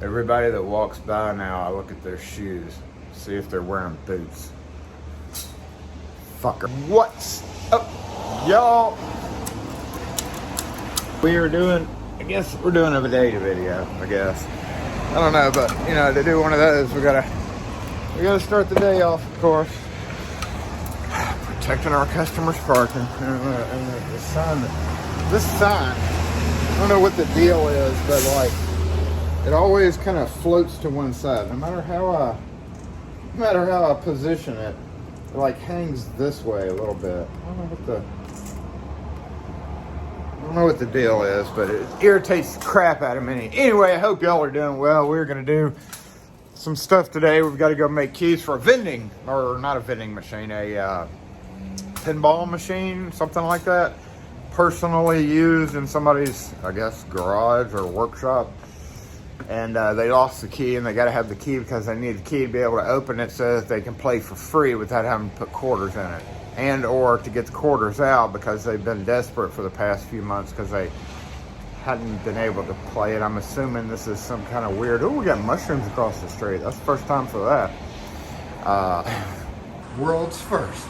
Everybody that walks by now, I look at their shoes, see if they're wearing boots. Fucker. What's up, y'all? We are doing, I guess we're doing a potato video, I guess. I don't know, but you know, to do one of those, we gotta start the day off, of course. Protecting our customers' parking. And the sign, this sign, I don't know what the deal is, but like, it always kind of floats to one side. No matter how I position it, it like hangs this way a little bit. I don't know what the deal is, but it irritates the crap out of me. Anyway, I hope y'all are doing well. We're gonna do some stuff today. We've got to go make keys for a vending, or not a vending machine, a pinball machine, something like that. Personally used in somebody's, I guess, garage or workshop. And they lost the key, and they got to have the key because they need the key to be able to open it so that they can play for free without having to put quarters in it. And or to get the quarters out because they've been desperate for the past few months because they hadn't been able to play it. I'm assuming this is some kind of weird, oh, we got mushrooms across the street. That's the first time for that. World's first.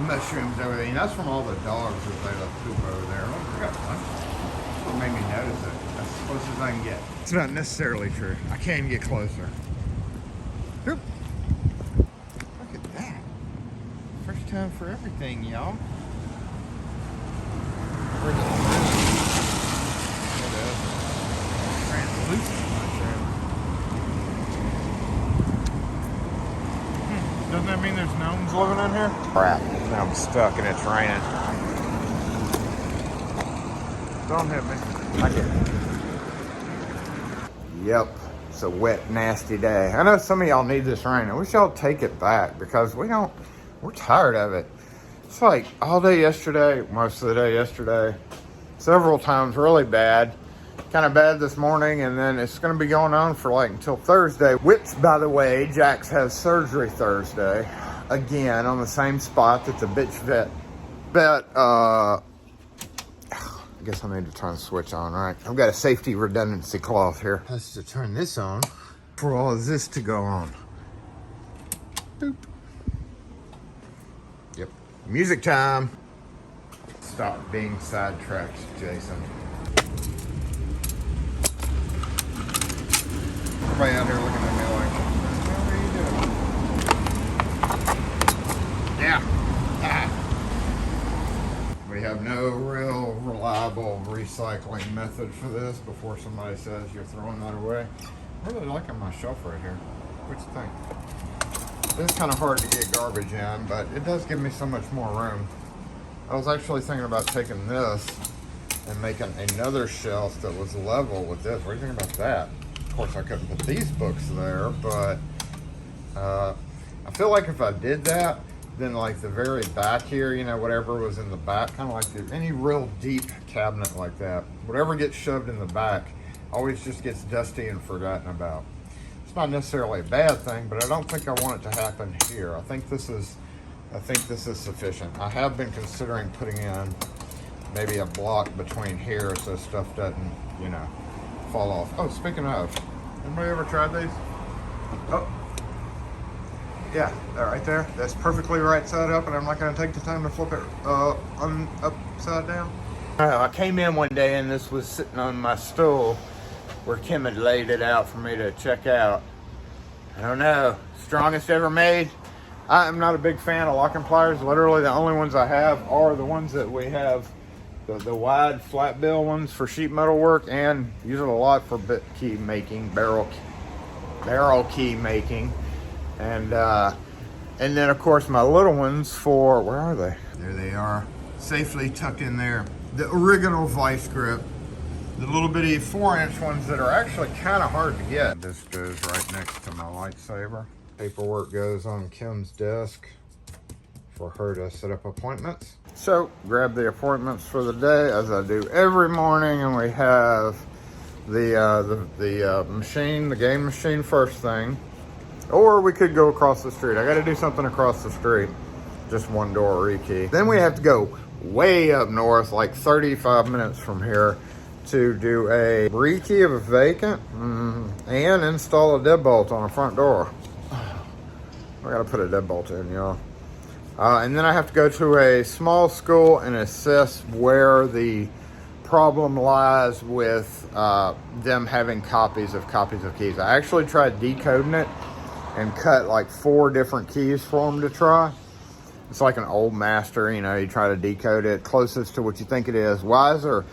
Mushrooms over there. And that's from all the dogs that they left poop over there. Oh, I got one. That's what made me notice it. That's as close as I can get. It's not necessarily true. I can get closer. Oop. Look at that. First time for everything, y'all. Translucent mushroom. Doesn't that mean there's gnomes living in here? Crap. Now I'm stuck and it's raining. Don't hit me. I get it. Yep. It's a wet, nasty day. I know some of y'all need this rain. I wish y'all take it back because we're tired of it. It's like all day yesterday, most of the day yesterday, several times really bad. Kind of bad this morning, and then it's going to be going on for like until Thursday. Which, by the way, Jax has surgery Thursday. Again, on the same spot that the bitch vet, I guess I need to turn the switch on, right? I've got a safety redundancy cloth here. Has to turn this on for all of this to go on. Boop. Yep. Music time. Stop being sidetracked, Jason. Everybody out here looking at me like, what are you doing? Yeah. We have no real reliable recycling method for this before somebody says you're throwing that away. I'm really liking my shelf right here. What you think? It's kind of hard to get garbage in, but it does give me so much more room. I was actually thinking about taking this and making another shelf that was level with this. What do you think about that? Of course, I couldn't put these books there, but I feel like if I did that, then like the very back here, you know, whatever was in the back, kind of like any real deep cabinet like that, whatever gets shoved in the back always just gets dusty and forgotten about. It's not necessarily a bad thing, but I don't think I want it to happen here. I think this is sufficient. I have been considering putting in maybe a block between here so stuff doesn't, you know, fall off. Oh, speaking of, anybody ever tried these? Oh, yeah, that right there. That's perfectly right side up, and I'm not going to take the time to flip it upside down. I came in one day and this was sitting on my stool where Kim had laid it out for me to check out. I don't know, strongest ever made. I am not a big fan of locking pliers. Literally the only ones I have are the ones that we have, the wide flat bill ones for sheet metal work, and use it a lot for bit key making, barrel key making. And then of course my little ones for, where are they? There they are, safely tucked in there. The original vice grip, the little bitty 4-inch ones that are actually kind of hard to get. This goes right next to my lightsaber. Paperwork goes on Kim's desk for her to set up appointments. So grab the appointments for the day as I do every morning, and we have the machine, the game machine first thing. Or we could go across the street. I got to do something across the street. Just one door rekey. Then we have to go way up north, like 35 minutes from here, to do a rekey of a vacant and install a deadbolt on a front door. I gotta put a deadbolt in, y'all. And then I have to go to a small school and assess where the problem lies with them having copies of keys. I actually tried decoding it and cut like 4 different keys for them to try. It's like an old master, you know, you try to decode it closest to what you think it is, wiser,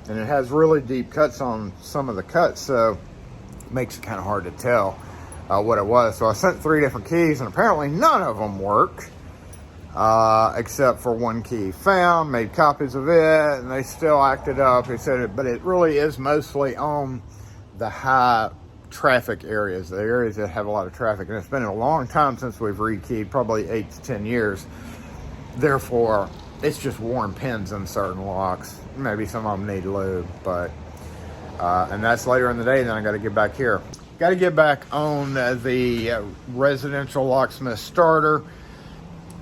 and it has really deep cuts on some of the cuts, so it makes it kind of hard to tell what it was. So I sent 3 different keys, and apparently none of them work, except for 1 key. Found, made copies of it, and they still acted up. He said it, but it really is mostly on the high traffic areas, the areas that have a lot of traffic, and it's been a long time since we've rekeyed, probably 8 to 10 years. Therefore, it's just worn pins in certain locks. Maybe some of them need lube, but and that's later in the day. Then I got to get back here. Got to get back on the residential locksmith starter.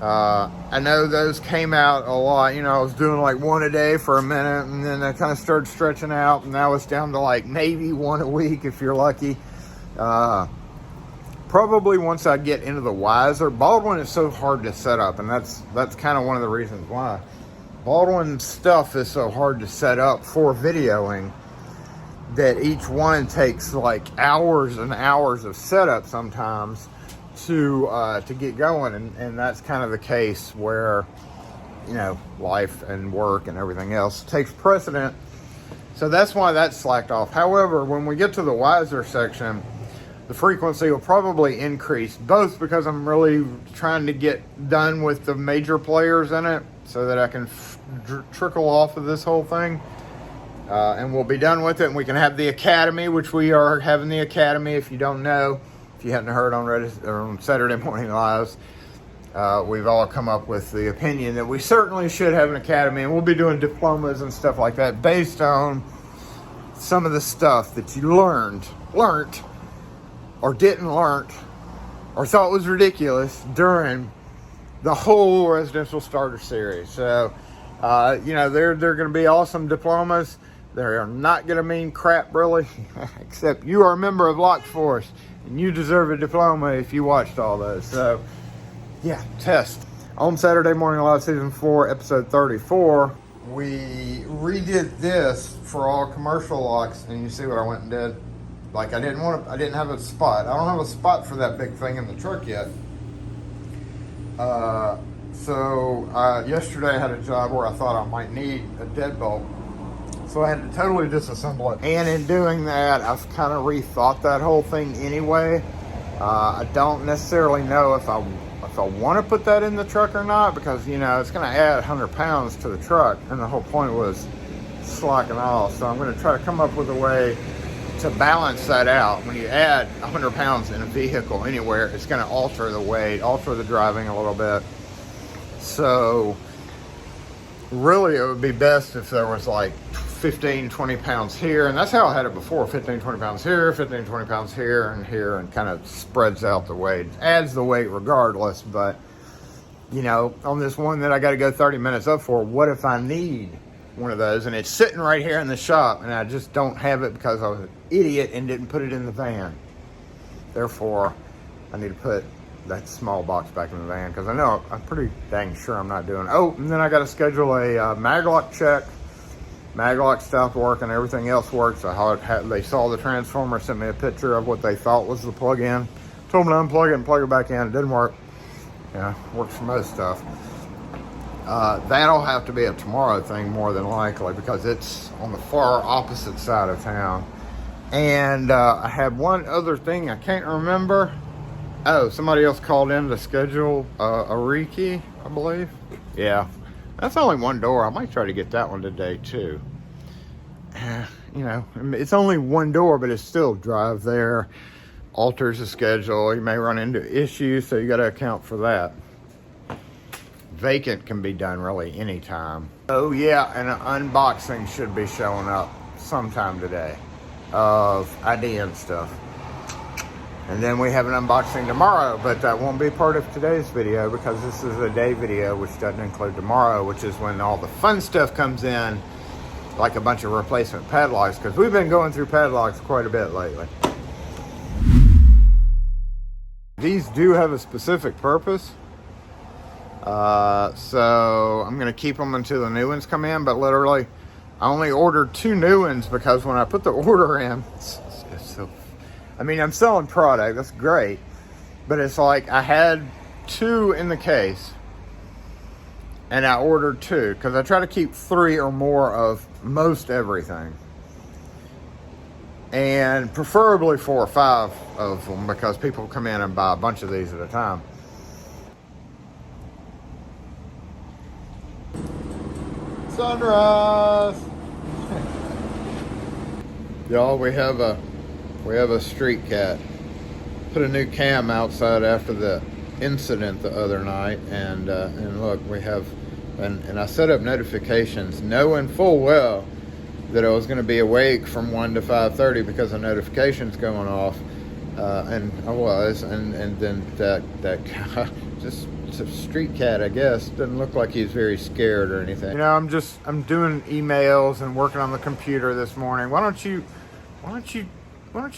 I know those came out a lot. You know, I was doing like 1 a day for a minute, and then I kind of started stretching out, and now it's down to like maybe 1 a week if you're lucky. Probably once I get into the wiser. Baldwin is so hard to set up, and that's kind of one of the reasons why. Baldwin stuff is so hard to set up for videoing that each one takes like hours and hours of setup sometimes to get going, and that's kind of the case where, you know, life and work and everything else takes precedent. So that's why that's slacked off. However, when we get to the wiser section, the frequency will probably increase, both because I'm really trying to get done with the major players in it so that I can trickle off of this whole thing. And we'll be done with it, and we can have the academy, which we are having the academy. If you don't know, if you hadn't heard on Saturday Morning Lives, we've all come up with the opinion that we certainly should have an academy, and we'll be doing diplomas and stuff like that based on some of the stuff that you learned or didn't learn or thought was ridiculous during the whole residential starter series. So, you know, they're going to be awesome diplomas. They are not going to mean crap, really, except you are a member of Lock Force, and you deserve a diploma if you watched all those. So, yeah, test. On Saturday Morning Live Season 4, Episode 34, we redid this for all commercial locks, and you see what I went and did? Like, I didn't have a spot. I don't have a spot for that big thing in the truck yet. So yesterday I had a job where I thought I might need a deadbolt. So I had to totally disassemble it. And in doing that, I've kind of rethought that whole thing anyway. I don't necessarily know if I want to put that in the truck or not, because, you know, it's going to add 100 pounds to the truck, and the whole point was slacking off. So I'm going to try to come up with a way to balance that out. When you add 100 pounds in a vehicle anywhere, it's going to alter the weight, alter the driving a little bit. So really it would be best if there was like 15, 20 pounds here, and that's how I had it before, 15, 20 pounds here, 15, 20 pounds here, and kind of spreads out the weight. Adds the weight regardless, but, you know, on this one that I got to go 30 minutes up for, what if I need one of those, and it's sitting right here in the shop, and I just don't have it because I was an idiot and didn't put it in the van. Therefore, I need to put that small box back in the van, because I know I'm pretty dang sure I'm not doing. Oh, and then I got to schedule a maglock check. Maglock stopped working, everything else works. They saw the transformer, sent me a picture of what they thought was the plug-in. Told them to unplug it and plug it back in. It didn't work. Yeah, works for most stuff. That'll have to be a tomorrow thing more than likely, because it's on the far opposite side of town. And I had one other thing I can't remember. Oh, somebody else called in to schedule a rekey, I believe. Yeah, that's only one door. I might try to get that one today too. You know, it's only one door, but it's still drive there, alters the schedule. You may run into issues, so you got to account for that. Vacant can be done really anytime. Oh yeah, and an unboxing should be showing up sometime today of ID and stuff. And then we have an unboxing tomorrow, but that won't be part of today's video because this is a day video, which doesn't include tomorrow, which is when all the fun stuff comes in like a bunch of replacement padlocks, because we've been going through padlocks quite a bit lately. These do have a specific purpose. So I'm going to keep them until the new ones come in, but literally I only ordered 2 new ones because when I put the order in, I mean, I'm selling product, that's great, but it's like I had 2 in the case and I ordered 2 because I try to keep 3 or more of most everything, and preferably 4 or 5 of them because people come in and buy a bunch of these at a time. Sunrise. Y'all, we have a street cat. Put a new cam outside after the incident the other night, and look, we have, and I set up notifications knowing full well that I was going to be awake from 1 to 5:30 because of notifications going off, and I was, and then that guy just. It's a street cat, I guess. Doesn't look like he's very scared or anything. You know, I'm doing emails and working on the computer this morning. Why don't you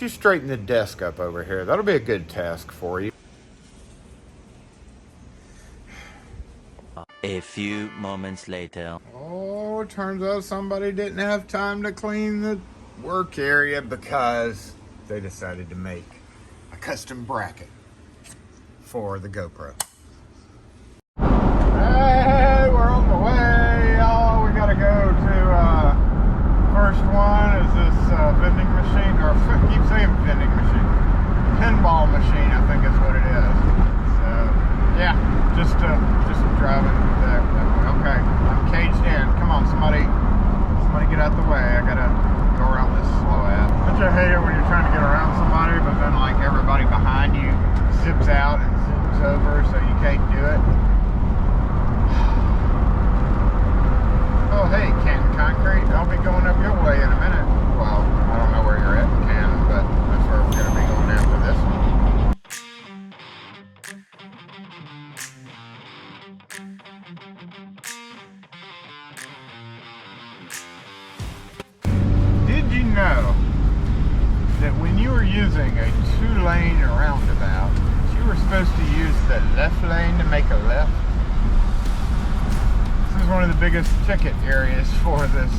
straighten the desk up over here? That'll be a good task for you. A few moments later. Oh, it turns out somebody didn't have time to clean the work area because they decided to make a custom bracket for the GoPro. Hey, we're on the way, y'all. We gotta go to, first one is this vending machine, or I keep saying vending machine. Pinball machine, I think is what it is. So, yeah, just driving that way. Okay, I'm caged in. Come on, somebody get out the way. I gotta go around this slow ass. Don't you hate it when you're trying to get around somebody, but then like everybody behind you zips out and zips over, so you can't do it? Oh, hey, Canton Concrete, I'll be going up your way in a minute. Well, I don't know where you're at in Canton, but that's where we're going to be going after this one. Did you know that when you were using a 2-lane roundabout, you were supposed to use the left lane to make a left? This is one of the biggest ticket areas for this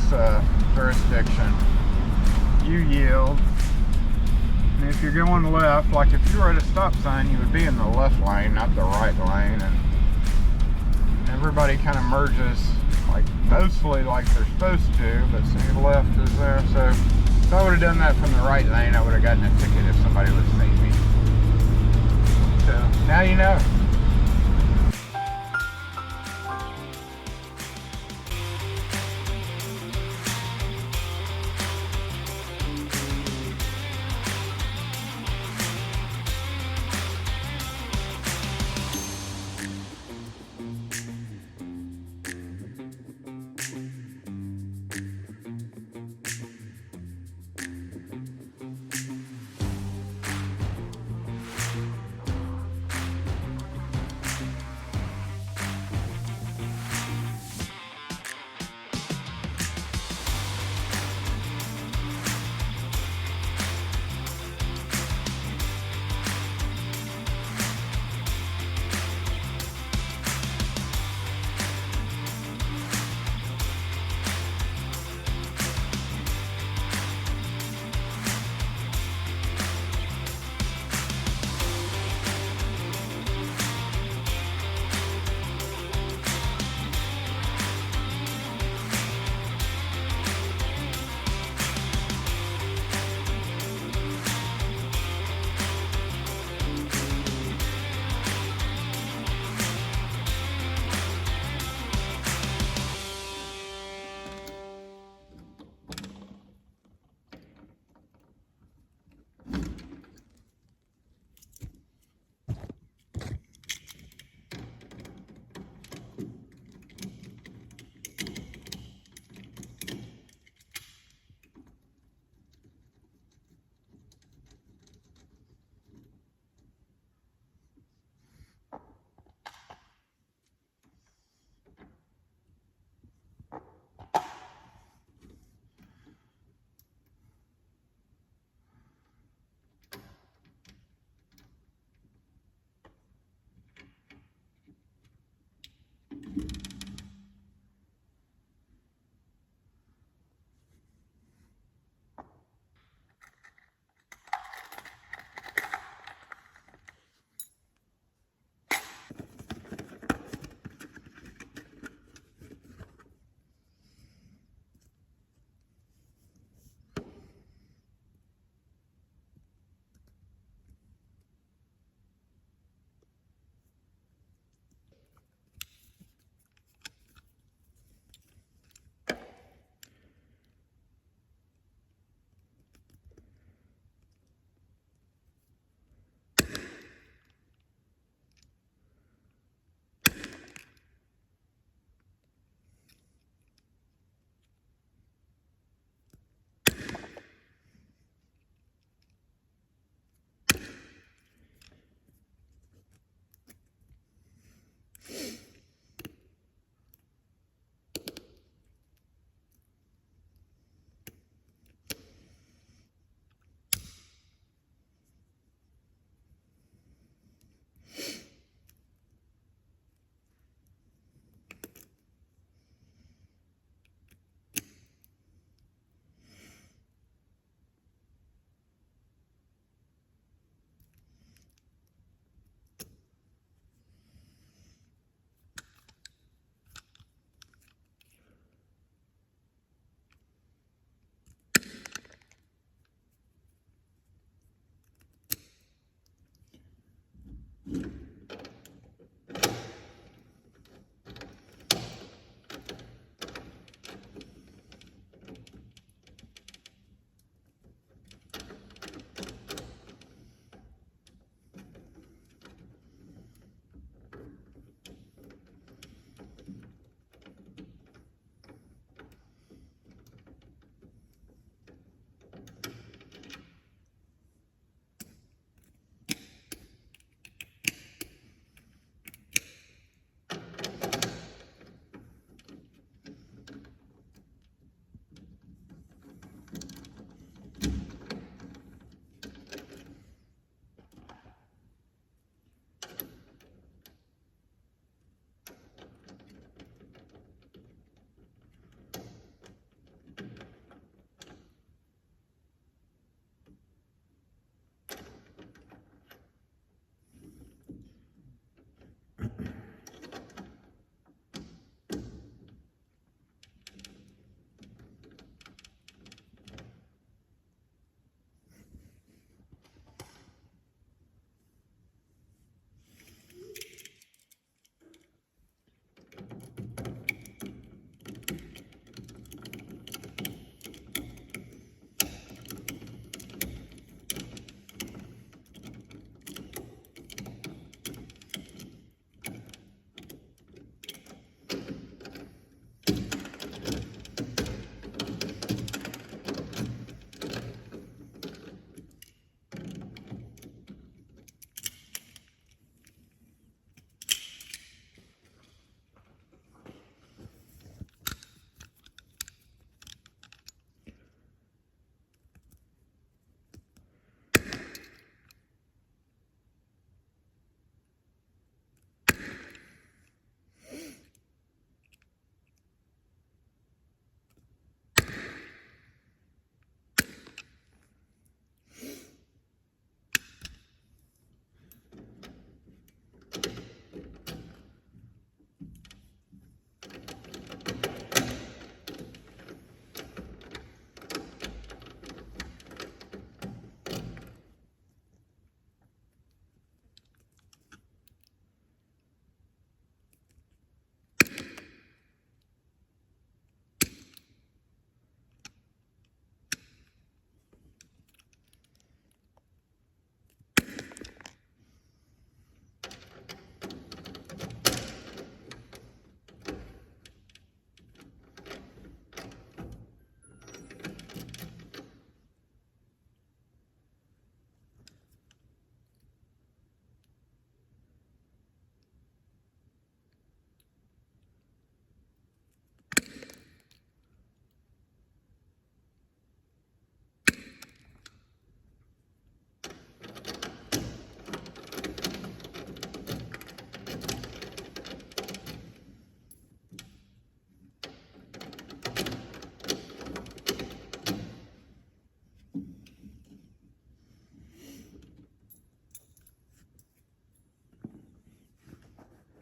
jurisdiction. You yield, and if you're going left, like if you were at a stop sign, you would be in the left lane, not the right lane, and everybody kind of merges, like mostly like they're supposed to, but see the left is there. So if I would have done that from the right lane, I would have gotten a ticket if somebody would have seen me. So now you know.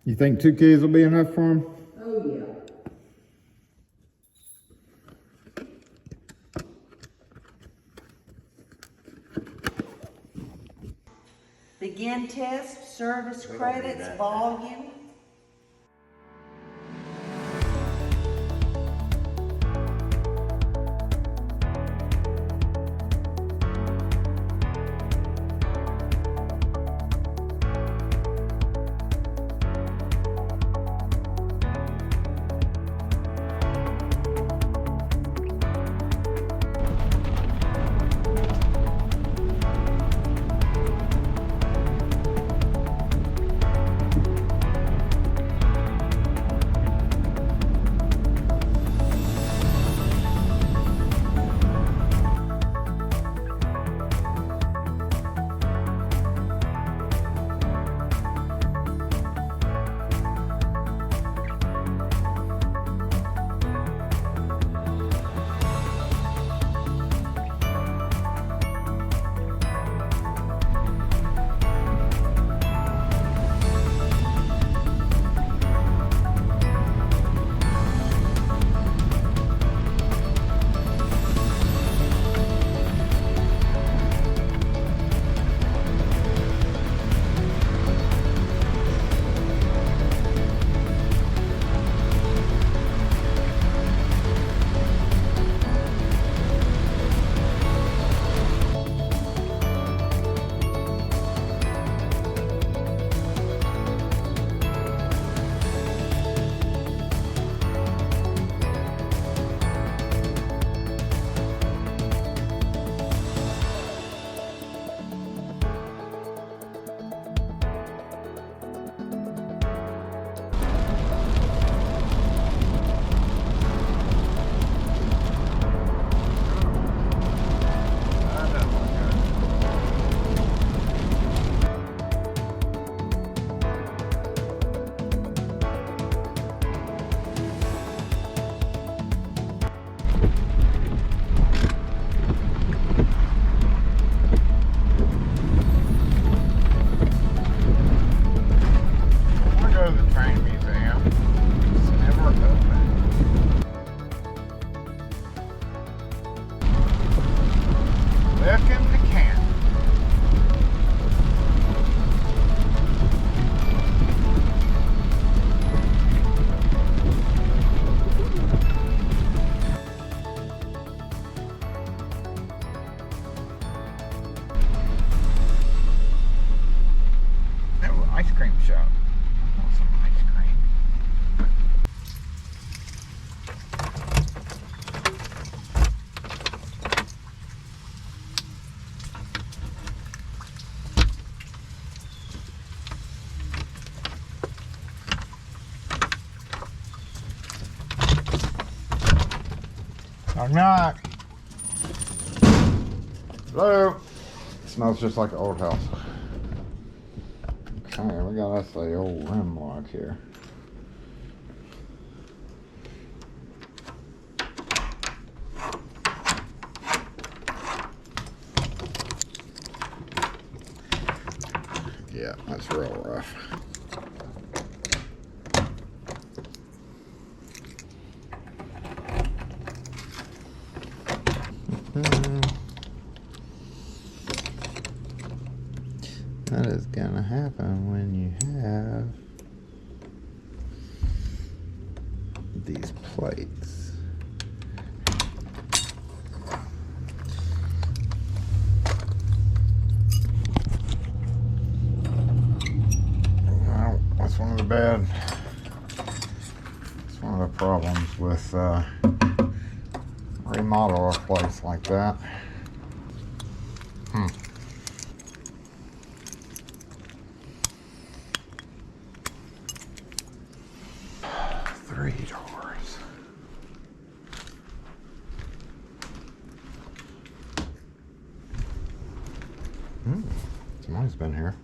You think 2 keys will be enough for him? Oh, yeah. Begin test, service credits, volume. Ice cream shop. I want some ice cream. Knock knock. Hello. It smells just like the old house. Okay, we got us the old rim lock here. Yeah, that's real rough. That is gonna happen when you have these plates. Well, that's one of the problems with remodel a place like that. 3 doors. Somebody's been here.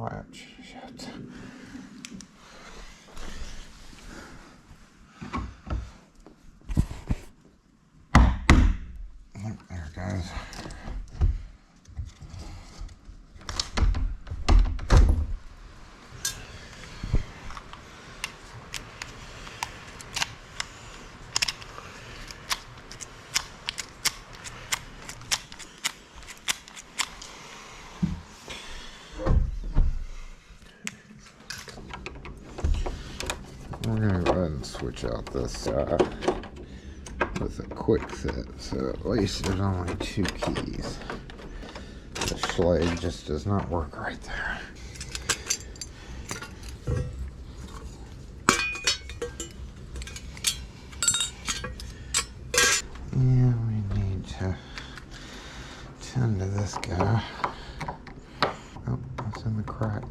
latch. Shit. There it goes. We're gonna go ahead and switch out this with a quick set, so at least there's only 2 keys. The Schlage just does not work right there. Yeah, we need to tend to this guy. Oh, that's in the crack.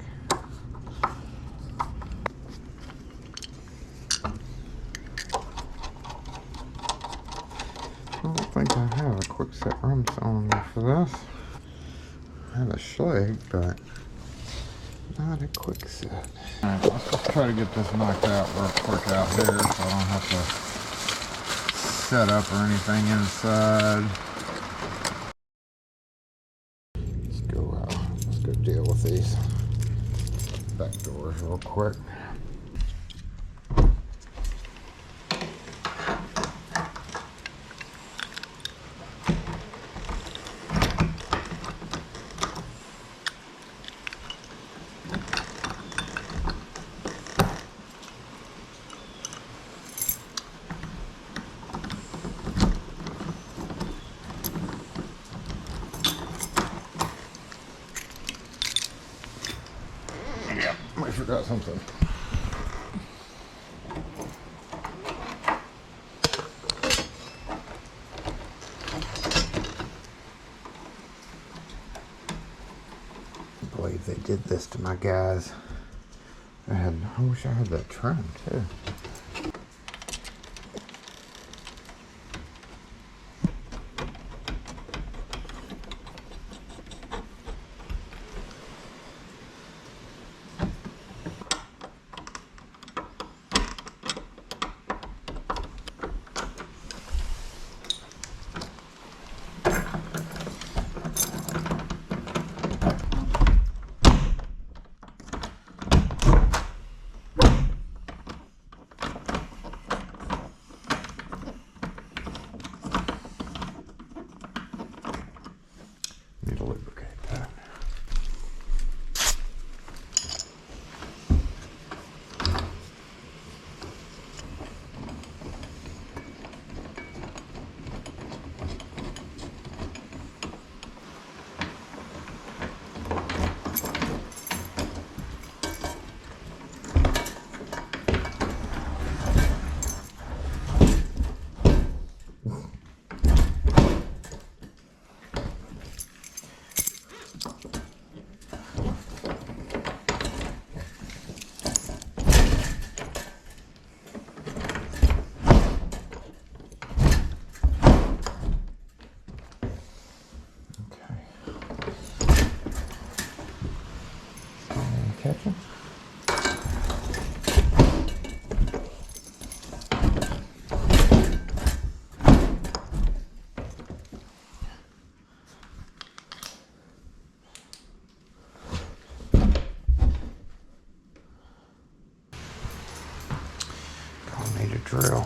I don't think I have a quick set rim cylinder for this. I have a Schlage, but not a quick set. Alright, let's just try to get this knocked out real quick out here so I don't have to set up or anything inside. Let's go deal with these back doors real quick. I forgot something. I believe they did this to my guys. I wish I had that trim too. Need to lubricate that. Catching? Gonna need a drill.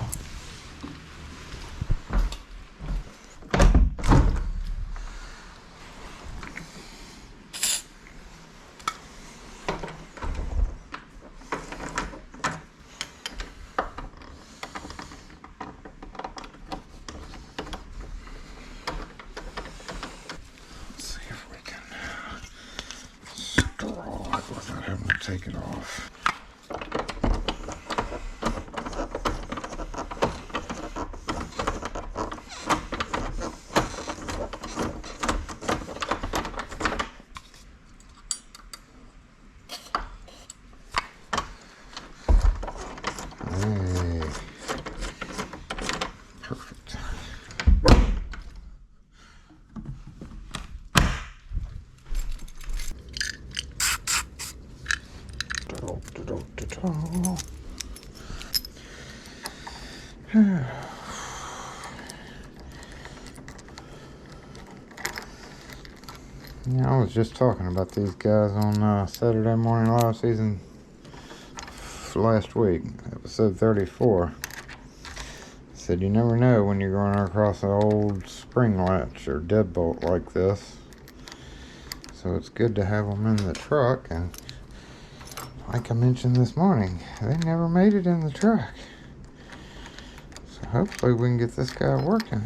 Without having to take it off. Hey. Perfect. Yeah, I was just talking about these guys on Saturday Morning Live season last week, episode 34. Said you never know when you're going across an old spring latch or deadbolt like this. So it's good to have them in the truck, and like I mentioned this morning, they never made it in the truck. So hopefully we can get this guy working.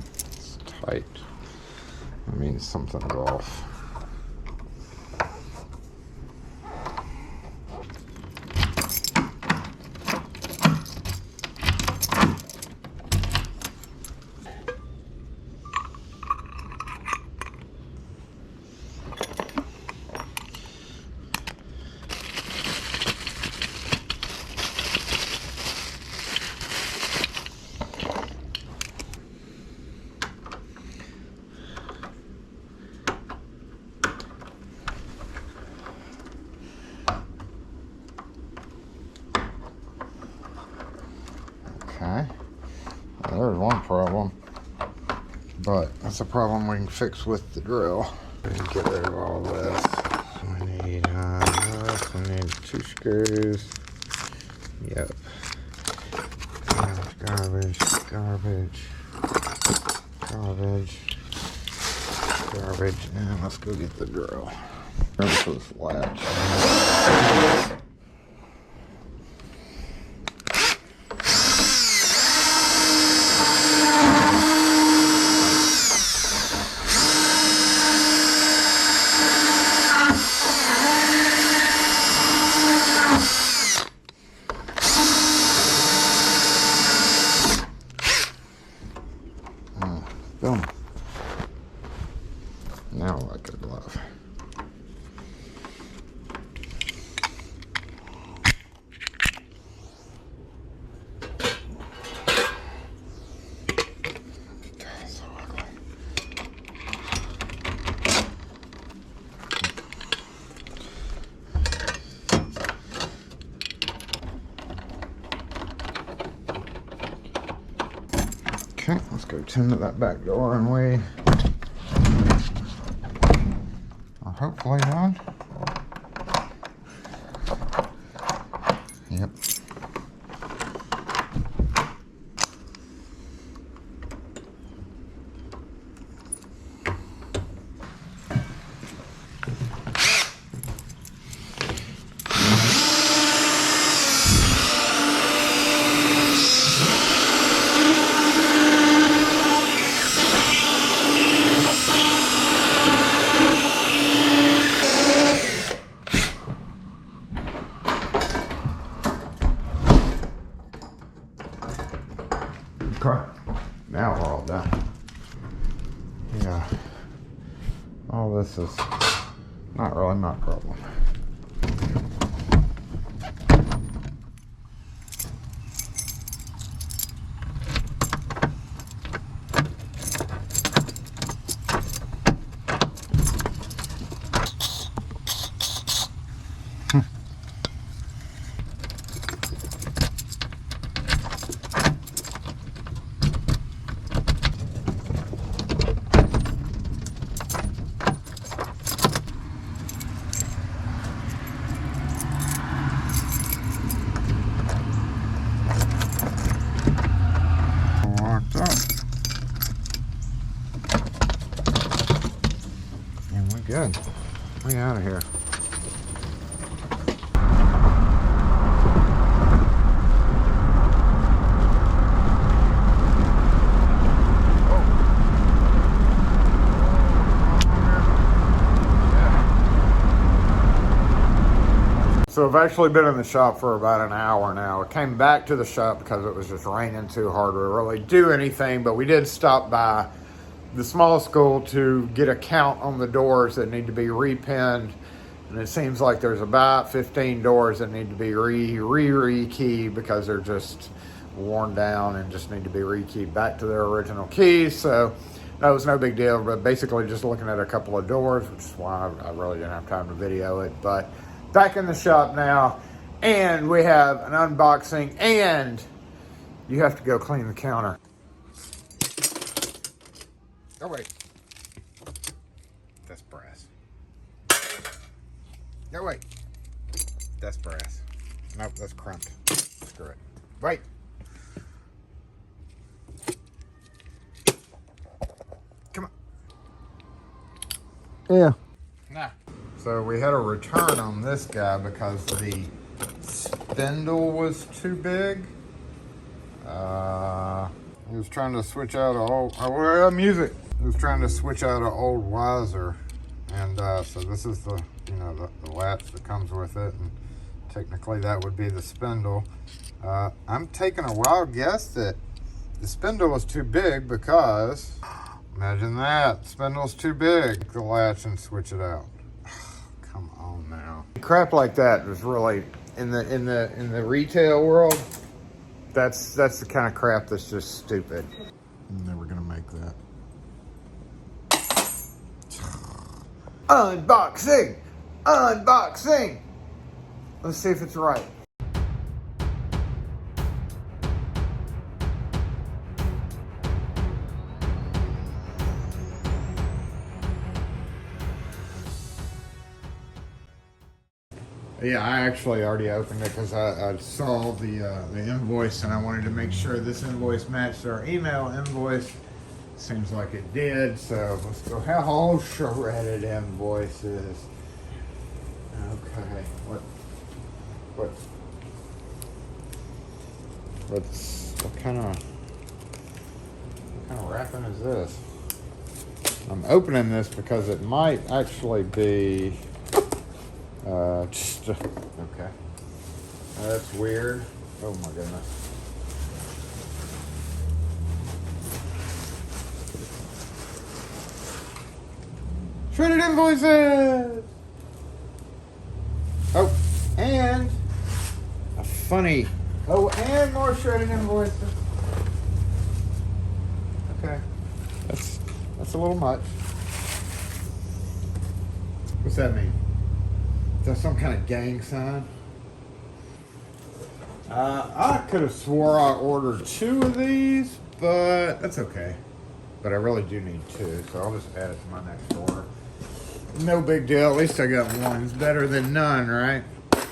It's tight. That means something's off. Okay, well, there's one problem, but that's a problem we can fix with the drill. Get rid of all this. We need this. We need 2 screws. Yep. Garbage, garbage, garbage, garbage, and let's go get the drill. This is latch. Boom. Now like a glove. God, so ugly. Okay, let's go tend to that back door and we are hopefully done. Yep. Okay, now we're all done. Yeah, all this is not really my problem. Locked up. And we're good. We out of here. So I've actually been in the shop for about an hour now. I came back to the shop because it was just raining too hard to really do anything, but we did stop by the small school to get a count on the doors that need to be repinned. And it seems like there's about 15 doors that need to be re-keyed because they're just worn down and just need to be rekeyed back to their original keys. So that was no big deal, but basically just looking at a couple of doors, which is why I really didn't have time to video it. But back in the shop now, and we have an unboxing, and you have to go clean the counter. Oh wait, that's brass. No wait, that's brass. Nope, that's crumped. Screw it. Wait. Come on. Yeah. Nah. So we had a return on this guy because the spindle was too big. He was trying to switch out an old music. He was trying to switch out an old Wiser, and so this is the the latch that comes with it, and technically that would be the spindle. I'm taking a wild guess that the spindle was too big because imagine that spindle's too big. Take the latch and switch it out. Come on now. Crap like that was really in the retail world. That's the kind of crap that's just stupid. I'm never gonna make that. Unboxing! Unboxing! Let's see if it's right. Yeah, I actually already opened it because I saw the invoice and I wanted to make sure this invoice matched our email invoice. Seems like it did, so let's go. How shredded invoices. Okay, what kind of wrapping is this? I'm opening this because it might actually be okay. That's weird. Oh my goodness. Shredded invoices! Oh, and a funny. Oh, and more shredded invoices. Okay. That's a little much. What's that mean? Is that some kind of gang sign? I could have swore I ordered 2 of these, but that's okay. But I really do need 2, so I'll just add it to my next order. No big deal. At least I got one. It's better than none, right?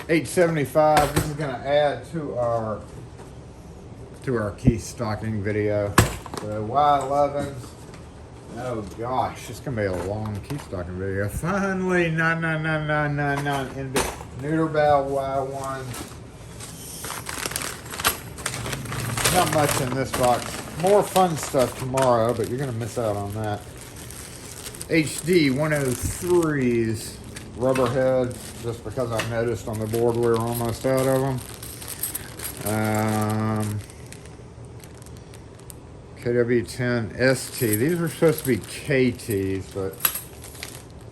$8.75. This is gonna add to our key stocking video. The Y11s. Oh gosh, it's gonna be a long key stocking video. Finally, 99999 Neuterbell Y1. Not much in this box. More fun stuff tomorrow, but you're gonna miss out on that. HD 103s, rubber heads, just because I noticed on the board we were almost out of them. KW10 ST. These were supposed to be KTs, but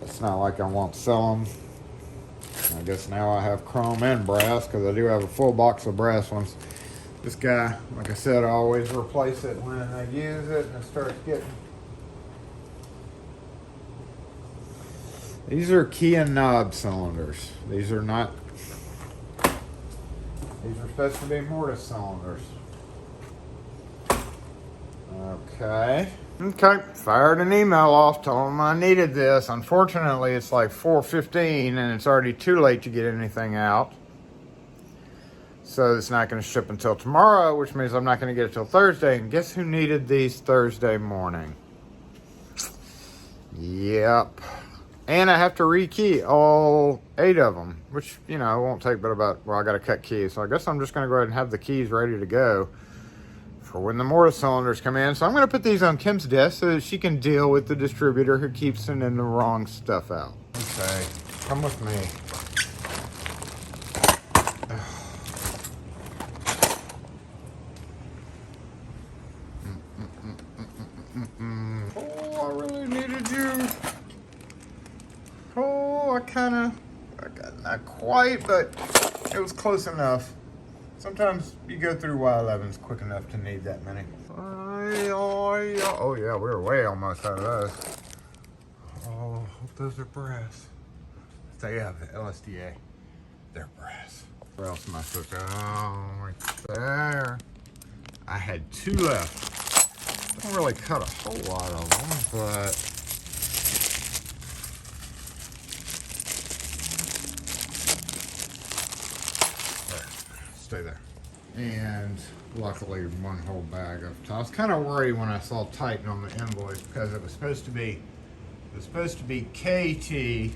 it's not like I won't sell them. I guess now I have chrome and brass because I do have a full box of brass ones. This guy, like I said, I always replace it when I use it and it starts getting. These are key and knob cylinders. These are not. These are supposed to be mortise cylinders. Okay. Okay. Fired an email off, told them I needed this. Unfortunately, it's like 4:15 and it's already too late to get anything out. So it's not going to ship until tomorrow, which means I'm not going to get it till Thursday. And guess who needed these Thursday morning? Yep. And I have to rekey all 8 of them, which, it won't take but about, I got to cut keys. So I guess I'm just going to go ahead and have the keys ready to go for when the mortise cylinders come in. So I'm going to put these on Kim's desk so that she can deal with the distributor who keeps sending the wrong stuff out. Okay, come with me. quite, but it was close enough. Sometimes you go through Y11s quick enough to need that many. Oh yeah, we were way almost out of those. Oh, hope those are brass. They have the LSDA. They're brass. Where else am I supposed to? Oh, right there. I had 2 left. Don't really cut a whole lot of them, but there. Stay there. And luckily 1 whole bag of I was kind of worried when I saw Titan on the invoice because it was supposed to be KT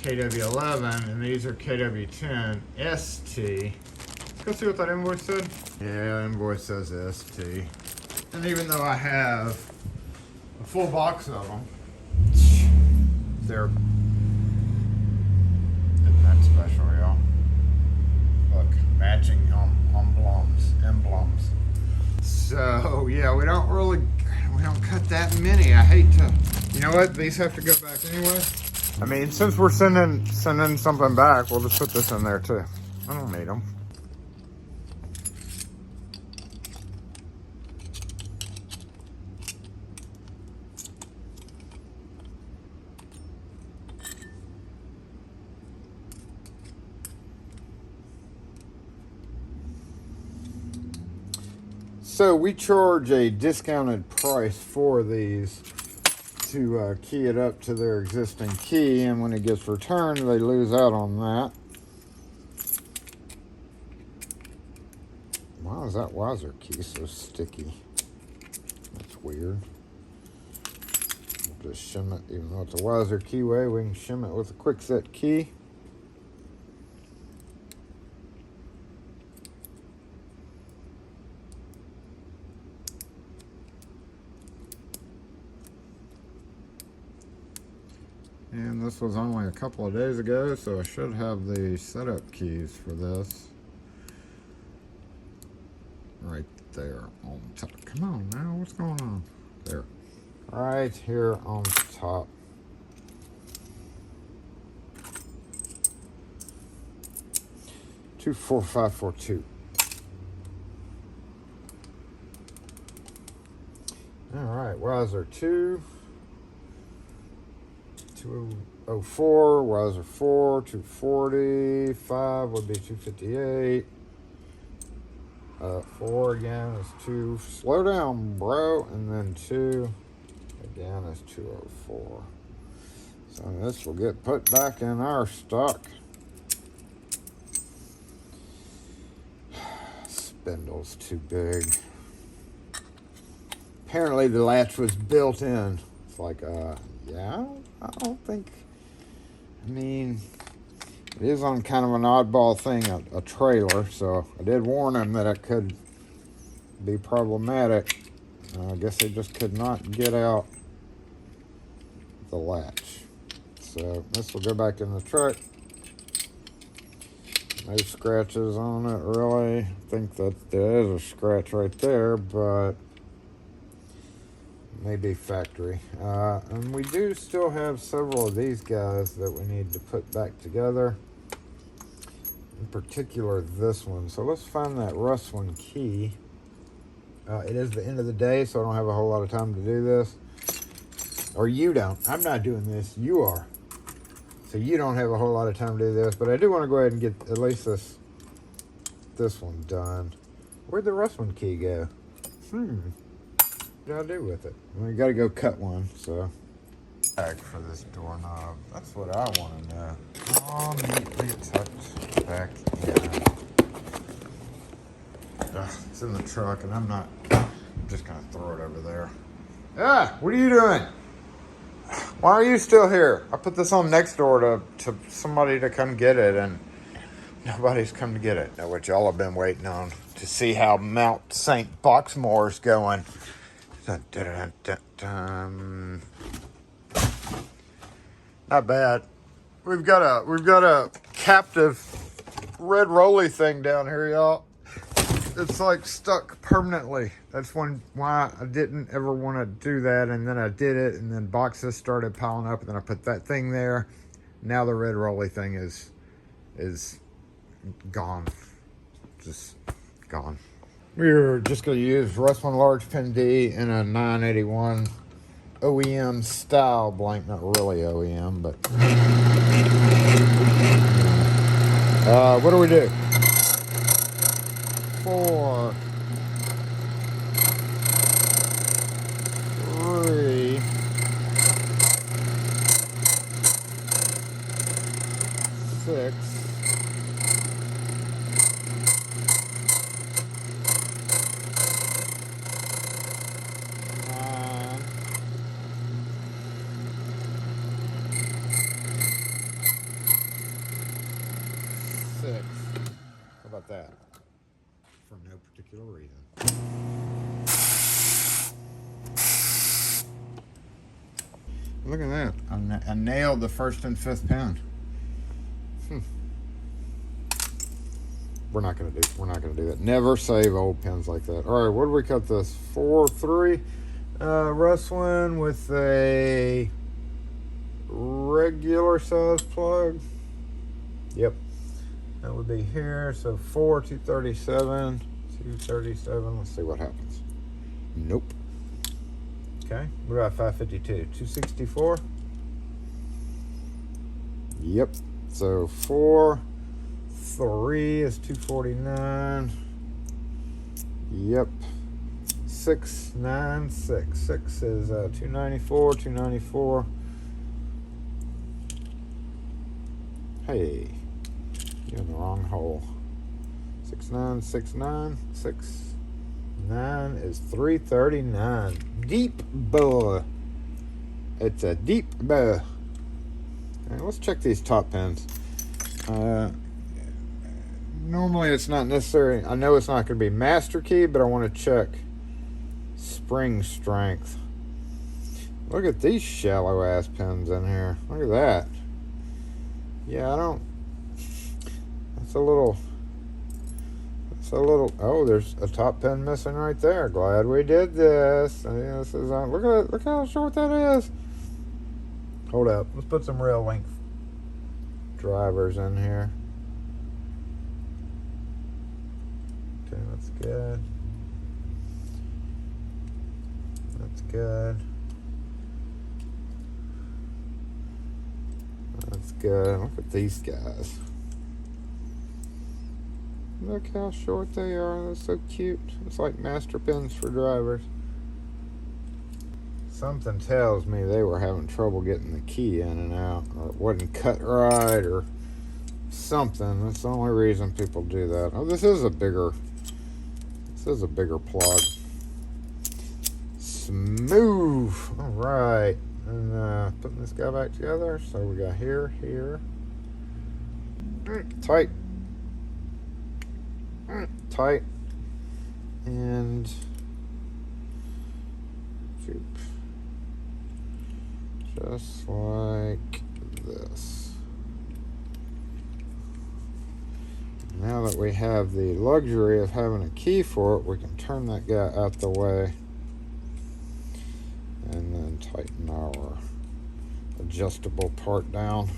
KW11 and these are KW10 ST. Let's go see what that invoice said. Yeah, invoice says ST. And even though I have a full box of them, they're isn't that special, y'all? Look, matching emblems. So yeah, we don't cut that many. I hate to. You know what? These have to go back anyway. I mean, since we're sending something back, we'll just put this in there too. I don't need them. So we charge a discounted price for these to key it up to their existing key, and when it gets returned, they lose out on that. Why is that Wiser key so sticky? That's weird. We'll just shim it, even though it's a Wiser keyway, we can shim it with a quick set key. And this was only a couple of days ago, so I should have the setup keys for this right there on top. Come on now, what's going on? There. Right here on top. Two, 4, 5, 4, 2. All right, Wiser 2. 204, Wiser 4, 240, 5 would be 258. 4 again is 2. Slow down, bro. And then 2 again is 204. So this will get put back in our stock. Spindle's too big. Apparently the latch was built in. It's like, yeah, I don't think, I mean, it is on kind of an oddball thing, a trailer, so I did warn him that it could be problematic. I guess they just could not get out the latch. So this will go back in the truck. No scratches on it, really. I think that there is a scratch right there, but maybe factory. And we do still have several of these guys that we need to put back together. In particular, this one. So let's find that Rust one key. It is the end of the day, so I don't have a whole lot of time to do this. Or you don't. I'm not doing this. You are. So you don't have a whole lot of time to do this. But I do want to go ahead and get at least this one done. Where'd the Rust one key go? What do I do with it? Well, you got to go cut one, so. Back for this doorknob. That's what I want to know. All neatly tucked back in. It's in the truck, and I'm just going to throw it over there. Ah, what are you doing? Why are you still here? I put this on next door to somebody to come get it, and nobody's come to get it. Now, what y'all have been waiting on to see how Mount St. Boxmoor's going. Dun, dun, dun, dun, dun. Not bad. We've got a captive red rolly thing down here, y'all. It's like stuck permanently. That's why I didn't ever want to do that, and then I did it, and then boxes started piling up, and then I put that thing there. Now the red rolly thing is is gone. Just gone. We're just going to use Russ 1 large pin D in a 981 OEM style blank. Not really OEM, but what do we do? 4, 3, 6, 9, 6. How about that? For no particular reason. Look at that. I nailed the 1st and 5th pin. We're not gonna do that. Never save old pins like that. All right, what do we cut this? 4, 3. Russ 1 with a regular size plug. Yep. That would be here. So 4, 237, 237. Let's see what happens. Nope. Okay. What about 552? 264. Yep. So 4, 3 is 249. Yep. 6, 9, 6. 6 is 294, 294. Hey, you're in the wrong hole. 6, 9, 6, 9. 6, 9 is 339. Deep boy. It's a deep boy. Right, let's check these top pins. Normally it's not necessary. I know it's not going to be master key, but I want to check spring strength. Look at these shallow ass pins in here. Look at that. Yeah, I don't. That's a little. Oh, there's a top pin missing right there. Glad we did this. Yeah, this is on. Look at it. Look how short that is. Hold up. Let's put some real length drivers in here. Okay, that's good. That's good. That's good. Look at these guys. Look how short they are. They're so cute. It's like master pins for drivers. Something tells me they were having trouble getting the key in and out, or it wasn't cut right, or something. That's the only reason people do that. Oh, this is a bigger plug. Smooth. All right. And putting this guy back together. So we got here. Tight. Tight. And shoop. Just like this. Now that we have the luxury of having a key for it, we can turn that guy out the way and then tighten our adjustable part down.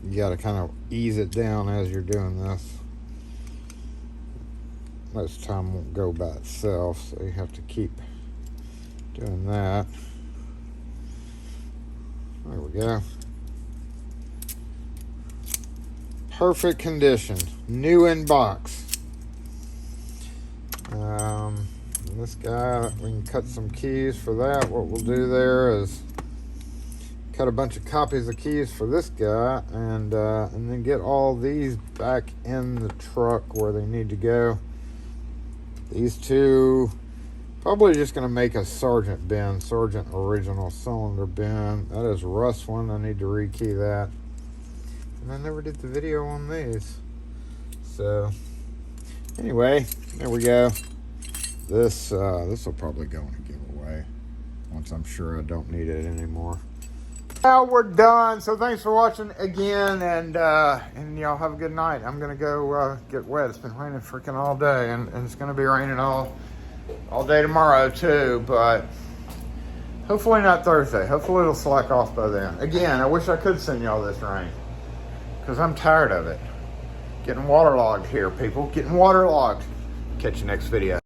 You got to kind of ease it down as you're doing this. Most time won't go by itself, so you have to keep doing that. There we go. Perfect condition. New in box. This guy, we can cut some keys for that. What we'll do there is cut a bunch of copies of keys for this guy, and then get all these back in the truck where they need to go. These two, probably just going to make a Sargent bin, Sargent original cylinder bin. That is Russ 1. I need to rekey that. And I never did the video on these. So, anyway, there we go. This will probably go in a giveaway once I'm sure I don't need it anymore. Now we're done. So thanks for watching again, and y'all have a good night. I'm gonna go get wet. It's been raining freaking all day, and it's gonna be raining all day tomorrow too. But hopefully not Thursday. Hopefully it'll slack off by then. Again, I wish I could send y'all this rain because I'm tired of it. Getting waterlogged here, people. Getting waterlogged. Catch you next video.